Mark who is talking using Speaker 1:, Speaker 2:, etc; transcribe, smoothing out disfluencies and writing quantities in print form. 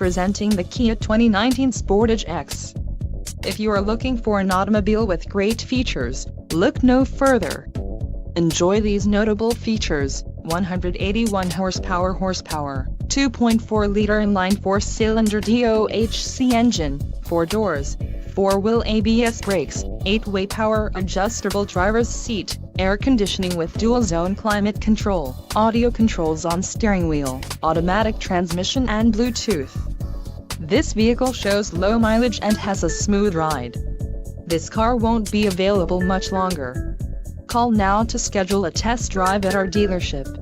Speaker 1: Presenting the Kia 2019 Sportage EX. If you are looking for an automobile with great features, look no further. Enjoy these notable features: 181 horsepower, 2.4-liter inline 4-cylinder DOHC engine, 4 doors, 4-wheel ABS brakes, 8-way power adjustable driver's seat, air conditioning with dual-zone climate control, audio controls on steering wheel, automatic transmission and Bluetooth. This vehicle shows low mileage and has a smooth ride. This car won't be available much longer. Call now to schedule a test drive at our dealership.